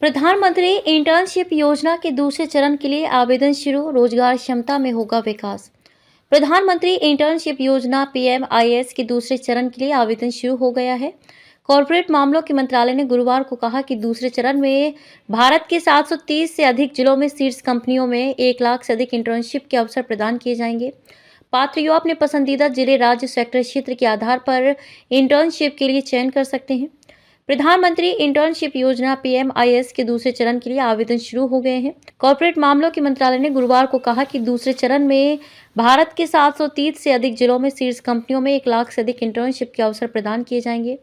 प्रधानमंत्री इंटर्नशिप योजना के दूसरे चरण के लिए आवेदन शुरू। रोजगार क्षमता में होगा विकास। प्रधानमंत्री इंटर्नशिप योजना पीएमआईएस के दूसरे चरण के लिए आवेदन शुरू हो गया है। कॉर्पोरेट मामलों के मंत्रालय ने गुरुवार को कहा कि दूसरे चरण में भारत के 730 से अधिक जिलों में शीर्ष कंपनियों में 1 लाख से अधिक इंटर्नशिप के अवसर प्रदान किए जाएंगे। पात्र युवा अपने पसंदीदा जिले, राज्य, सेक्टर, क्षेत्र के आधार पर इंटर्नशिप के लिए चयन कर सकते हैं। प्रधानमंत्री इंटर्नशिप योजना पीएमआईएस के दूसरे चरण के लिए आवेदन शुरू हो गए हैं। कॉर्पोरेट मामलों के मंत्रालय ने गुरुवार को कहा कि दूसरे चरण में भारत के 730 से अधिक जिलों में शीर्ष कंपनियों में 1 लाख से अधिक इंटर्नशिप के अवसर प्रदान किए जाएंगे।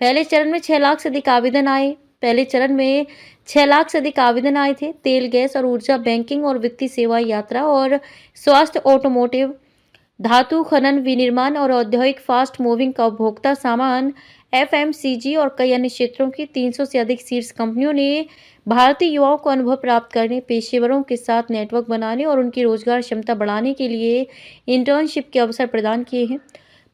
पहले चरण में 6 लाख से अधिक आवेदन आए। पहले चरण में 6 लाख से अधिक आवेदन आए थे। तेल, गैस और ऊर्जा, बैंकिंग और वित्तीय सेवा, यात्रा और स्वास्थ्य, ऑटोमोटिव, धातु खनन, विनिर्माण और औद्योगिक, फास्ट मूविंग का उपभोक्ता सामान, एफएमसीजी और कई अन्य क्षेत्रों की 300 से अधिक शीर्ष कंपनियों ने भारतीय युवाओं को अनुभव प्राप्त करने, पेशेवरों के साथ नेटवर्क बनाने और उनकी रोजगार क्षमता बढ़ाने के लिए इंटर्नशिप के अवसर प्रदान किए हैं।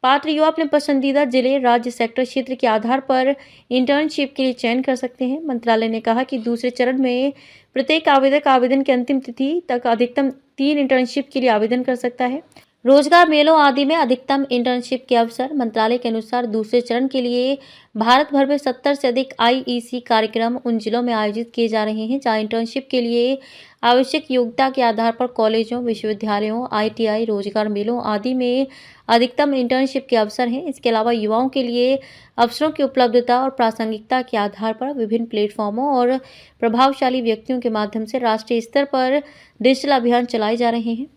पात्र युवा अपने पसंदीदा जिले, राज्य, सेक्टर, क्षेत्र के आधार पर इंटर्नशिप के लिए चयन कर सकते हैं। मंत्रालय ने कहा कि दूसरे चरण में प्रत्येक आवेदक आवेदन की अंतिम तिथि तक अधिकतम 3 इंटर्नशिप के लिए आवेदन कर सकता है। रोजगार मेलों आदि में अधिकतम इंटर्नशिप के अवसर। मंत्रालय के अनुसार दूसरे चरण के लिए भारत भर में 70 से अधिक आईईसी कार्यक्रम उन जिलों में आयोजित किए जा रहे हैं जहां इंटर्नशिप के लिए आवश्यक योग्यता के आधार पर कॉलेजों, विश्वविद्यालयों, आईटीआई, रोजगार मेलों आदि में अधिकतम इंटर्नशिप के अवसर हैं। इसके अलावा युवाओं के लिए अवसरों की उपलब्धता और प्रासंगिकता के आधार पर विभिन्न प्लेटफॉर्मों और प्रभावशाली व्यक्तियों के माध्यम से राष्ट्रीय स्तर पर डिजिटल अभियान चलाए जा रहे हैं।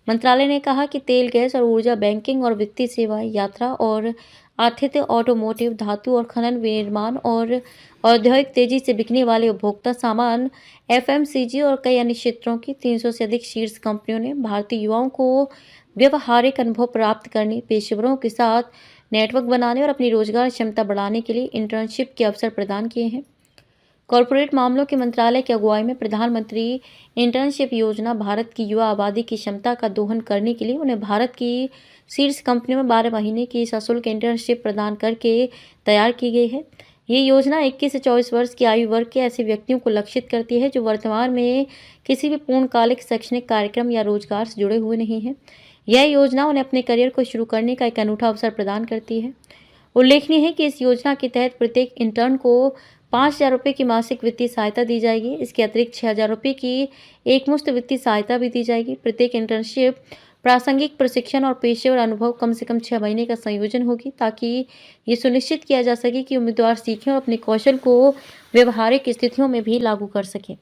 मंत्रालय ने कहा कि तेल, गैस और ऊर्जा, बैंकिंग और वित्तीय सेवाएं, यात्रा और आतिथ्य, ऑटोमोटिव, धातु और खनन, विनिर्माण और औद्योगिक, तेजी से बिकने वाले उपभोक्ता सामान, एफएमसीजी और कई अन्य क्षेत्रों की 300 से अधिक शीर्ष कंपनियों ने भारतीय युवाओं को व्यवहारिक अनुभव प्राप्त करने, पेशेवरों के साथ नेटवर्क बनाने और अपनी रोजगार क्षमता बढ़ाने के लिए इंटर्नशिप के अवसर प्रदान किए हैं। कॉर्पोरेट मामलों के मंत्रालय की अगुवाई में प्रधानमंत्री इंटर्नशिप योजना भारत की युवा आबादी की क्षमता का दोहन करने के लिए उन्हें भारत की शीर्ष कंपनियों में 12 महीने की सशुल्क इंटर्नशिप प्रदान करके तैयार की गई है। ये योजना 21 से 24 वर्ष की आयु वर्ग के ऐसे व्यक्तियों को लक्षित करती है जो वर्तमान में किसी भी पूर्णकालिक शैक्षणिक कार्यक्रम या रोजगार से जुड़े हुए नहीं हैं। यह योजना उन्हें अपने करियर को शुरू करने का एक अनूठा अवसर प्रदान करती है। उल्लेखनीय है कि इस योजना के तहत प्रत्येक इंटर्न को 5,000 रुपये की मासिक वित्तीय सहायता दी जाएगी। इसके अतिरिक्त 6,000 रुपये की एकमुश्त वित्तीय सहायता भी दी जाएगी। प्रत्येक इंटर्नशिप प्रासंगिक प्रशिक्षण और पेशेवर अनुभव कम से कम 6 महीने का संयोजन होगी ताकि ये सुनिश्चित किया जा सके कि उम्मीदवार सीखें और अपने कौशल को व्यवहारिक स्थितियों में भी लागू कर सकें।